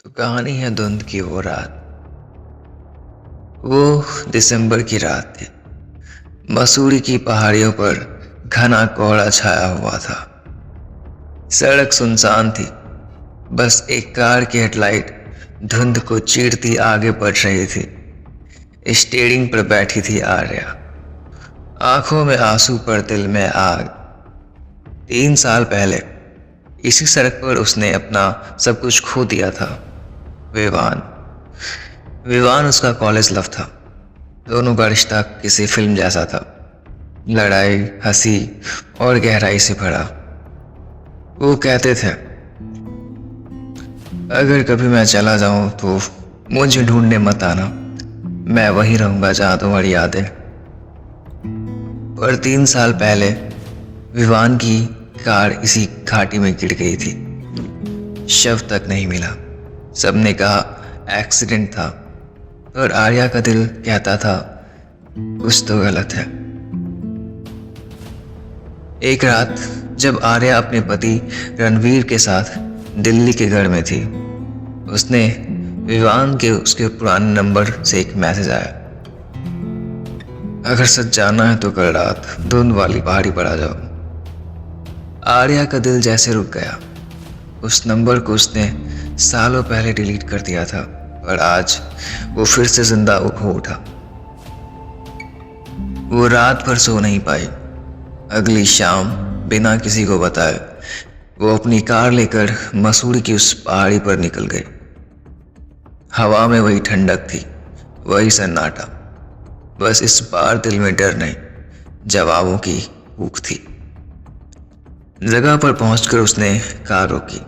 तो कहानी है धुंध की वो रात। वो दिसंबर की रात थी। मसूरी की पहाड़ियों पर घना कोहरा छाया हुआ था। सड़क सुनसान थी। बस एक कार की हेडलाइट धुंध को चीरती आगे बढ़ रही थी। स्टीयरिंग पर बैठी थी आर्या, आंखों में आंसू पर दिल में आग। 3 साल पहले इसी सड़क पर उसने अपना सब कुछ खो दिया था। विवान विवान उसका कॉलेज लव था। दोनों का रिश्ता किसी फिल्म जैसा था, लड़ाई, हंसी और गहराई से भरा। वो कहते थे, अगर कभी मैं चला जाऊं तो मुझे ढूंढने मत आना, मैं वहीं रहूंगा जहां तुम्हारी यादें। पर 3 साल पहले विवान की कार इसी घाटी में गिर गई थी। शव तक नहीं मिला। सबने कहा एक्सीडेंट था, और आर्या का दिल कहता था कुछ तो गलत है। एक रात जब आर्या अपने पति रणवीर के साथ दिल्ली के घर में थी, उसने विवान के उसके पुराने नंबर से एक मैसेज आया, अगर सच जानना है तो कल रात धुंध वाली पहाड़ी पर आ जाओ। आर्या का दिल जैसे रुक गया। उस नंबर को उसने सालों पहले डिलीट कर दिया था, पर आज वो फिर से जिंदा हो उठा। वो रात भर सो नहीं पाई। अगली शाम बिना किसी को बताए वो अपनी कार लेकर मसूरी की उस पहाड़ी पर निकल गई। हवा में वही ठंडक थी, वही सन्नाटा। बस इस बार दिल में डर नहीं, जवाबों की भूख थी। जगह पर पहुंचकर उसने कार रोकी।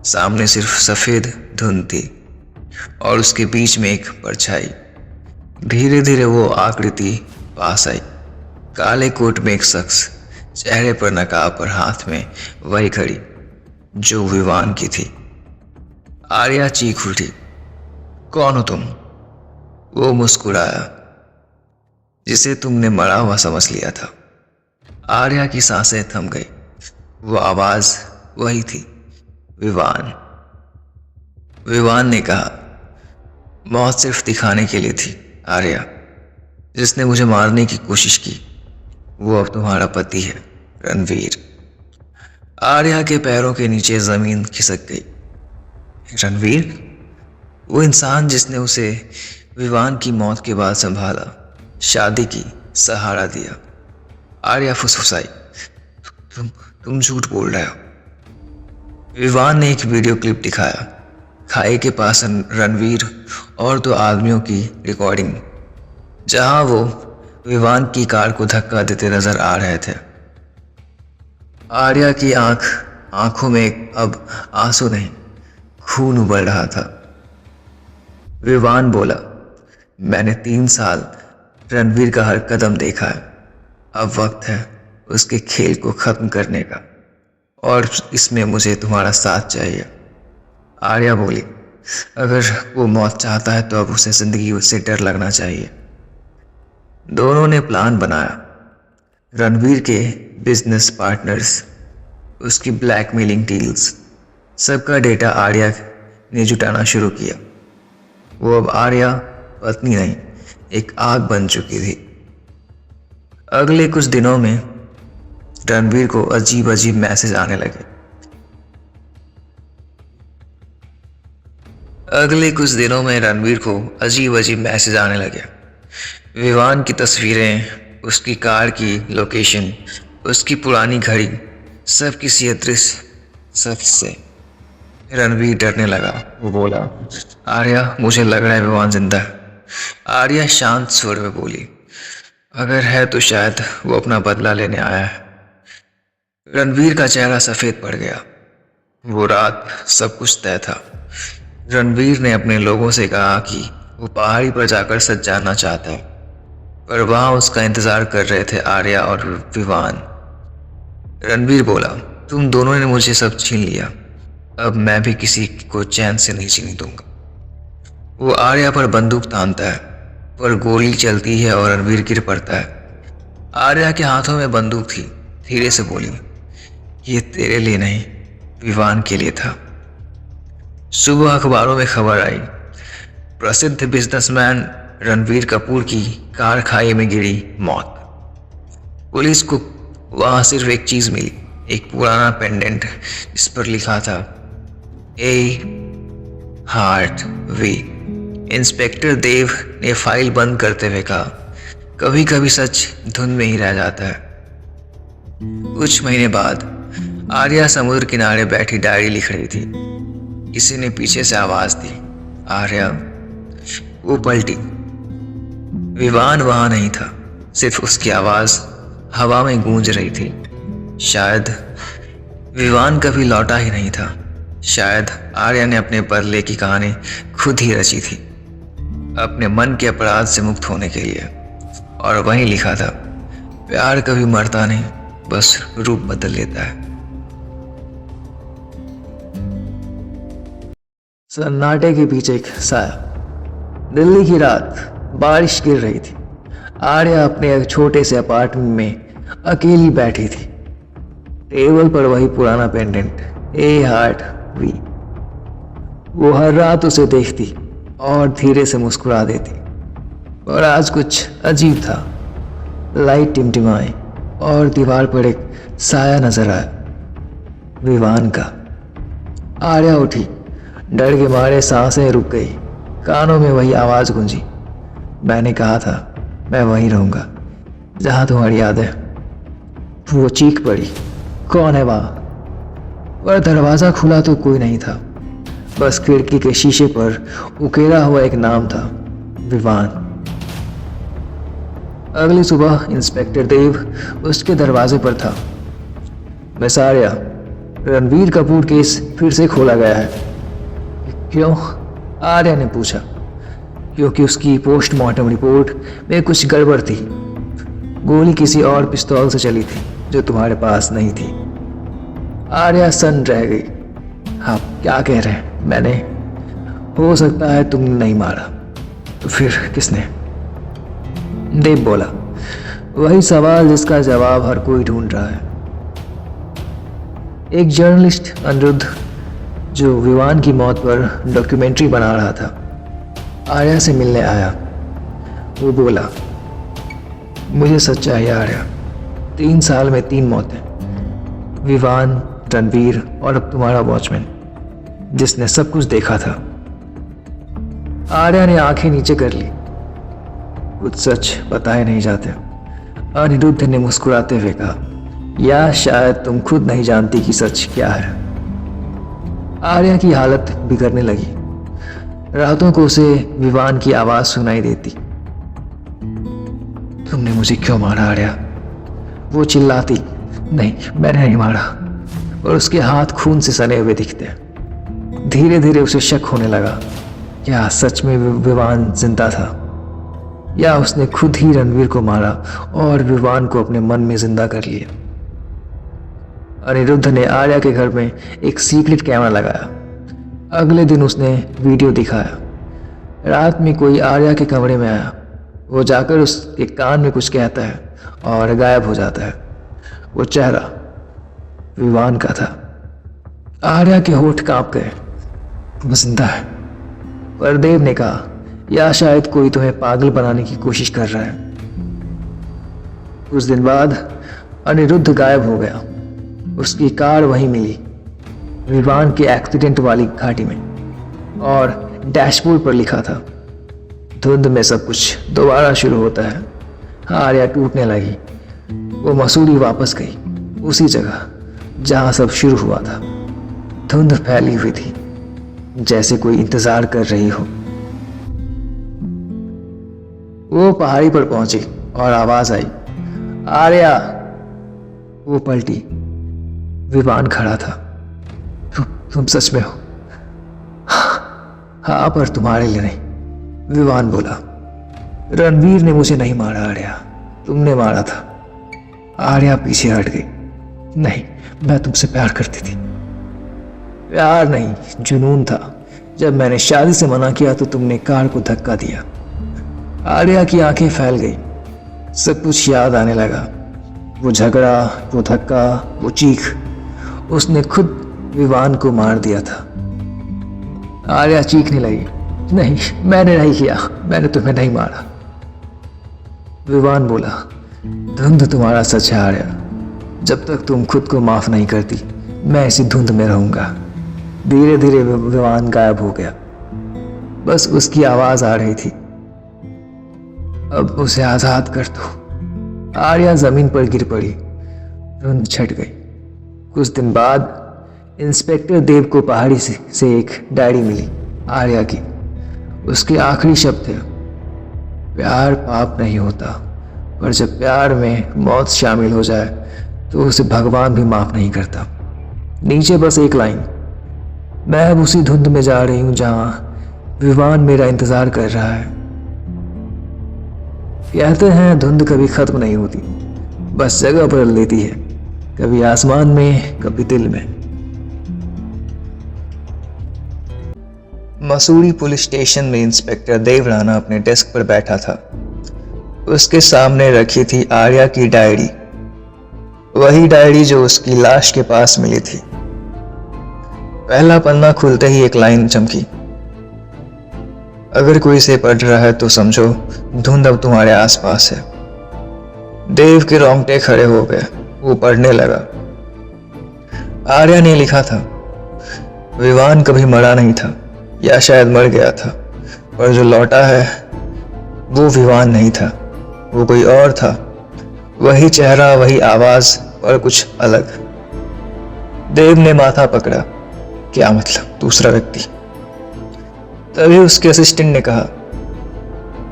सामने सिर्फ सफेद धुंध थी और उसके बीच में एक परछाई। धीरे धीरे वो आकृति पास आई। काले कोट में एक शख्स, चेहरे पर नकाब और हाथ में वही घड़ी जो विवान की थी। आर्या चीख उठी, कौन हो तुम? वो मुस्कुराया, जिसे तुमने मरा हुआ समझ लिया था। आर्या की सांसें थम गई। वो आवाज वही थी, विवान। विवान ने कहा, मौत सिर्फ दिखाने के लिए थी आर्या। जिसने मुझे मारने की कोशिश की वो अब तुम्हारा पति है, रणवीर। आर्या के पैरों के नीचे जमीन खिसक गई। रणवीर? वो इंसान जिसने उसे विवान की मौत के बाद संभाला, शादी की, सहारा दिया। आर्या फुसफुसाई, तुम झूठ बोल रहे हो। विवान ने एक वीडियो क्लिप दिखाया। खाई के पास रणवीर और 2 आदमियों की रिकॉर्डिंग, जहां वो विवान की कार को धक्का देते नजर आ रहे थे। आर्या की आंखों में अब आंसू नहीं, खून उबल रहा था। विवान बोला, मैंने 3 साल रणवीर का हर कदम देखा है। अब वक्त है उसके खेल को खत्म करने का, और इसमें मुझे तुम्हारा साथ चाहिए। आर्या बोली, अगर वो मौत चाहता है तो अब उसे जिंदगी से डर लगना चाहिए। दोनों ने प्लान बनाया। रणवीर के बिजनेस पार्टनर्स, उसकी ब्लैकमेलिंग डील्स, सबका डेटा आर्या ने जुटाना शुरू किया। वो अब आर्या पत्नी नहीं, एक आग बन चुकी थी। अगले कुछ दिनों में रणवीर को अजीब अजीब मैसेज आने लगे। विवान की तस्वीरें, उसकी कार की लोकेशन, उसकी पुरानी घड़ी, सब किसी अदृश्य शख्स से। रणवीर डरने लगा। वो बोला, आर्या मुझे लग रहा है विवान जिंदा है। आर्या शांत स्वर में बोली, अगर है तो शायद वो अपना बदला लेने आया है। रणवीर का चेहरा सफेद पड़ गया। वो रात सब कुछ तय था। रणवीर ने अपने लोगों से कहा कि वो पहाड़ी पर जाकर सच जानना चाहता है, पर वहां उसका इंतजार कर रहे थे आर्या और विवान। रणवीर बोला, तुम दोनों ने मुझे सब छीन लिया, अब मैं भी किसी को चैन से नहीं जीने दूंगा। वो आर्या पर बंदूक तानता है, पर गोली चलती है और रणवीर गिर पड़ता है। आर्या के हाथों में बंदूक थी। धीरे से बोली, ये तेरे लिए नहीं, विवान के लिए था। सुबह अखबारों में खबर आई, प्रसिद्ध बिजनेसमैन रणवीर कपूर की कार खाई में गिरी मौत। पुलिस को वहां सिर्फ एक चीज मिली, एक पुराना पेंडेंट जिस पर लिखा था ए हार्ट वी। इंस्पेक्टर देव ने फाइल बंद करते हुए कहा, कभी कभी सच धुन में ही रह जाता है। कुछ महीने बाद आर्या समुद्र किनारे बैठी डायरी लिख रही थी। किसी ने पीछे से आवाज दी, आर्या। वो पलटी। विवान वहां नहीं था, सिर्फ उसकी आवाज हवा में गूंज रही थी। शायद विवान कभी लौटा ही नहीं था। शायद आर्या ने अपने बदले की कहानी खुद ही रची थी, अपने मन के अपराध से मुक्त होने के लिए। और वहीं लिखा था, प्यार कभी मरता नहीं, बस रूप बदल लेता है। सन्नाटे के पीछे एक साया। दिल्ली की रात, बारिश गिर रही थी। आर्या अपने एक छोटे से अपार्टमेंट में अकेली बैठी थी। टेबल पर वही पुराना पेंडेंट, ए हार्ट वी। वो हर रात उसे देखती और धीरे से मुस्कुरा देती, और आज कुछ अजीब था। लाइट टिमटिमाई और दीवार पर एक साया नजर आया, विवान का। आर्या उठी, डर के मारे सांसें रुक गई। कानों में वही आवाज गूंजी, मैंने कहा था मैं वहीं रहूंगा जहां तुम्हारी याद है। वो चीख पड़ी, कौन है वहां? पर दरवाजा खुला तो कोई नहीं था, बस खिड़की के शीशे पर उकेरा हुआ एक नाम था, विवान। अगली सुबह इंस्पेक्टर देव उसके दरवाजे पर था। मिस आर्या, रणवीर कपूर केस फिर से खोला गया है। क्यों? आर्या ने पूछा। क्योंकि उसकी पोस्टमार्टम रिपोर्ट में कुछ गड़बड़ थी। गोली किसी और पिस्तौल से चली थी जो तुम्हारे पास नहीं थी। आर्या सन्न रह गई। आप क्या कह रहे हैं? मैंने? हो सकता है तुमने नहीं मारा, तो फिर किसने? देव बोला, वही सवाल जिसका जवाब हर कोई ढूंढ रहा है। एक जर्नलिस्ट अनिरुद्ध, जो विवान की मौत पर डॉक्यूमेंट्री बना रहा था, आर्या से मिलने आया। वो बोला, मुझे सच चाहिए आर्या। 3 साल में 3 मौतें, विवान, रणवीर और अब तुम्हारा वॉचमैन, जिसने सब कुछ देखा था। आर्या ने आंखें नीचे कर ली। कुछ सच बताए नहीं जाते, अनिरुद्ध ने मुस्कुराते हुए कहा, या शायद तुम खुद नहीं जानती कि सच क्या है। आर्या की हालत बिगड़ने लगी। रातों को उसे विवान की आवाज सुनाई देती, तुमने मुझे क्यों मारा आर्या? वो चिल्लाती, नहीं मैंने नहीं मारा, और उसके हाथ खून से सने हुए दिखते। धीरे धीरे उसे शक होने लगा, क्या सच में विवान जिंदा था, या उसने खुद ही रणवीर को मारा और विवान को अपने मन में जिंदा कर लिया। अनिरुद्ध ने आर्या के घर में एक सीक्रेट कैमरा लगाया। अगले दिन उसने वीडियो दिखाया। रात में कोई आर्या के कमरे में आया। वो जाकर उसके कान में कुछ कहता है और गायब हो जाता है। वो चेहरा विवान का था। आर्या के होठ कांप गए। वो जिंदा है। पर देव ने कहा, या शायद कोई तुम्हें पागल बनाने की कोशिश कर रहा है। कुछ दिन बाद अनिरुद्ध गायब हो गया। उसकी कार वहीं मिली, विवान के एक्सीडेंट वाली घाटी में, और डैशबोर्ड पर लिखा था, धुंध में सब कुछ दोबारा शुरू होता है। आर्या टूटने लगी। वो मसूरी वापस गई, उसी जगह जहां सब शुरू हुआ था। धुंध फैली हुई थी, जैसे कोई इंतजार कर रही हो। वो पहाड़ी पर पहुंची और आवाज आई, आर्या। वो पलटी। विवान खड़ा था। तुम सच में हो? हाँ, पर तुम्हारे लिए नहीं, विवान बोला। रणवीर ने मुझे नहीं मारा आर्या, तुमने मारा था। आर्या पीछे हट गई। नहीं, मैं तुमसे प्यार करती थी। प्यार नहीं, जुनून था। जब मैंने शादी से मना किया तो तुमने कार को धक्का दिया। आर्या की आंखें फैल गई। सब कुछ याद आने लगा। वो झगड़ा, वो धक्का, वो चीख। उसने खुद विवान को मार दिया था। आर्या चीखने लगी। नहीं, मैंने नहीं किया, मैंने तुम्हें नहीं मारा। विवान बोला, धुंध तुम्हारा सच है आर्या। जब तक तुम खुद को माफ नहीं करती, मैं इसी धुंध में रहूंगा। धीरे धीरे विवान गायब हो गया। बस उसकी आवाज आ रही थी, अब उसे आजाद कर दो। आर्या जमीन पर गिर पड़ी। धुंध छट गई। कुछ दिन बाद इंस्पेक्टर देव को पहाड़ी से एक डायरी मिली आर्या की। उसके आखिरी शब्द थे, प्यार पाप नहीं होता, पर जब प्यार में मौत शामिल हो जाए तो उसे भगवान भी माफ नहीं करता। नीचे बस एक लाइन, मैं अब उसी धुंध में जा रही हूं जहां विवान मेरा इंतजार कर रहा है। कहते हैं धुंध कभी खत्म नहीं होती, बस जगह बदल लेती है, कभी आसमान में, कभी दिल में। मसूरी पुलिस स्टेशन में इंस्पेक्टर देव राणा अपने डेस्क पर बैठा था। उसके सामने रखी थी आर्या की डायरी, वही डायरी जो उसकी लाश के पास मिली थी। पहला पन्ना खुलते ही एक लाइन चमकी, अगर कोई इसे पढ़ रहा है तो समझो धुंध अब तुम्हारे आसपास है। देव के रोंगटे खड़े हो गए। वो पढ़ने लगा। आर्या ने लिखा था, विवान कभी मरा नहीं था, या शायद मर गया था, पर जो लौटा है वो विवान नहीं था, वो कोई और था। वही चेहरा, वही आवाज, और कुछ अलग। देव ने माथा पकड़ा, क्या मतलब दूसरा व्यक्ति? तभी उसके असिस्टेंट ने कहा,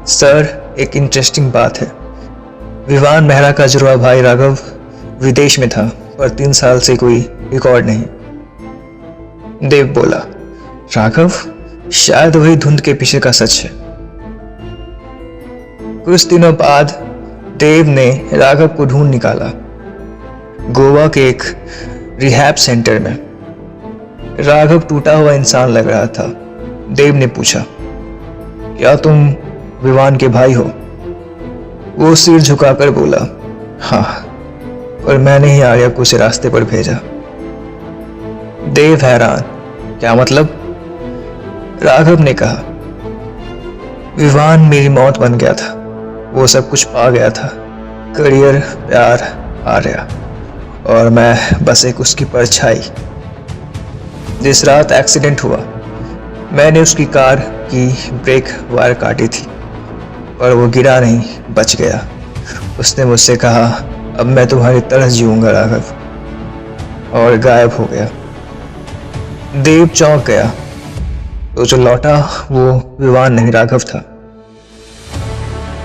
सर एक इंटरेस्टिंग बात है। विवान मेहरा का जुड़वा भाई राघव विदेश में था, पर 3 साल से कोई रिकॉर्ड नहीं। देव बोला, राघव? शायद वही धुंध के पीछे का सच है। कुछ दिनों बाद देव ने राघव को ढूंढ निकाला, गोवा के एक रिहैब सेंटर में। राघव टूटा हुआ इंसान लग रहा था। देव ने पूछा, क्या तुम विवान के भाई हो? वो सिर झुकाकर बोला, हाँ, और मैंने ही आर्या को उस रास्ते पर भेजा। देव हैरान, क्या मतलब? राघव ने कहा, विवान मेरी मौत बन गया था, वो सब कुछ पा गया था, करियर, प्यार, आर्या, और मैं बस एक उसकी परछाई। जिस रात एक्सीडेंट हुआ, मैंने उसकी कार की ब्रेक वायर काटी थी, पर वो गिरा नहीं, बच गया। उसने मुझसे कहा, अब मैं तुम्हारी तरह जीऊंगा राघव, और गायब हो गया। देव चौंक गया। तो जो लौटा वो विवान नहीं, राघव था।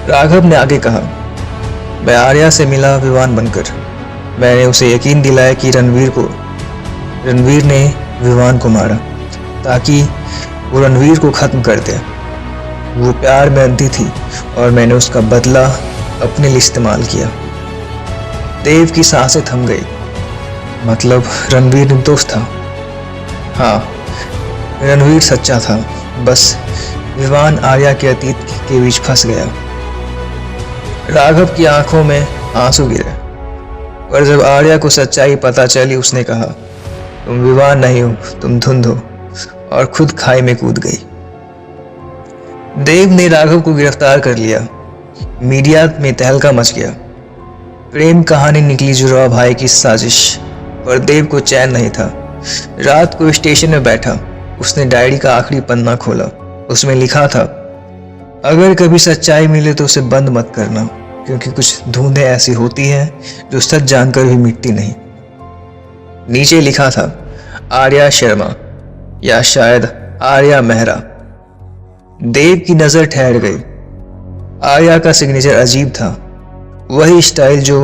राघव ने आगे कहा, मैं आर्या से मिला विवान बनकर। मैंने उसे यकीन दिलाया कि रणवीर ने विवान को मारा, ताकि वो रणवीर को खत्म कर दे। वो प्यार में अंधी थी, और मैंने उसका बदला अपने लिए इस्तेमाल किया। देव की सांसें थम गई। मतलब रणवीर निर्दोष था? हाँ, रणवीर सच्चा था, बस विवान आर्या के अतीत के बीच फंस गया। राघव की आंखों में आंसू गिरे, पर जब आर्या को सच्चाई पता चली, उसने कहा, तुम विवान नहीं हो, तुम धुंध हो, और खुद खाई में कूद गई। देव ने राघव को गिरफ्तार कर लिया। मीडिया में तहलका मच गया। प्रेम कहानी निकली जुड़वा भाई की साजिश, पर देव को चैन नहीं था। रात को स्टेशन में बैठा, उसने डायरी का आखिरी पन्ना खोला। उसमें लिखा था, अगर कभी सच्चाई मिले तो उसे बंद मत करना, क्योंकि कुछ धुंधें ऐसी होती हैं जो सच जानकर भी मिटती नहीं। नीचे लिखा था, आर्या शर्मा, या शायद आर्या मेहरा। देव की नजर ठहर गई। आर्या का सिग्नेचर अजीब था, वही स्टाइल जो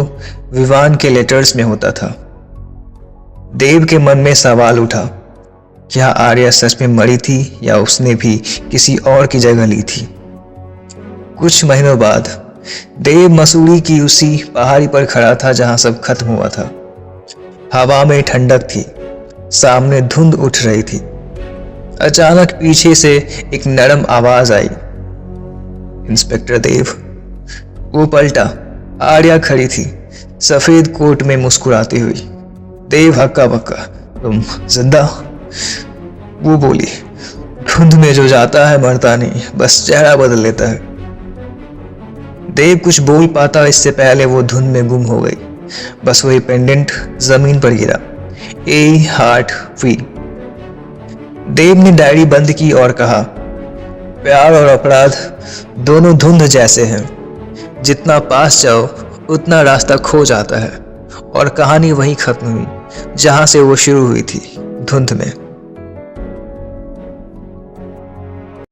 विवान के लेटर्स में होता था। देव के मन में सवाल उठा, क्या आर्या सच में मरी थी, या उसने भी किसी और की जगह ली थी? कुछ महीनों बाद देव मसूरी की उसी पहाड़ी पर खड़ा था जहां सब खत्म हुआ था। हवा में ठंडक थी, सामने धुंध उठ रही थी। अचानक पीछे से एक नरम आवाज आई, इंस्पेक्टर देव। वो पलटा। आर्या खड़ी थी, सफेद कोट में मुस्कुराती हुई। देव हक्का बक्का, तुम जिंदा? वो बोली, धुंध में जो जाता है मरता नहीं, बस चेहरा बदल लेता है। देव कुछ बोल पाता इससे पहले वो धुंध में गुम हो गई। बस वही पेंडेंट जमीन पर गिरा। ए हार्ट वी। देव ने डायरी बंद की और कहा, प्यार और अपराध दोनों धुंध जैसे हैं, जितना पास जाओ उतना रास्ता खो जाता है। और कहानी वहीं खत्म हुई जहां से वो शुरू हुई थी, धुंध में।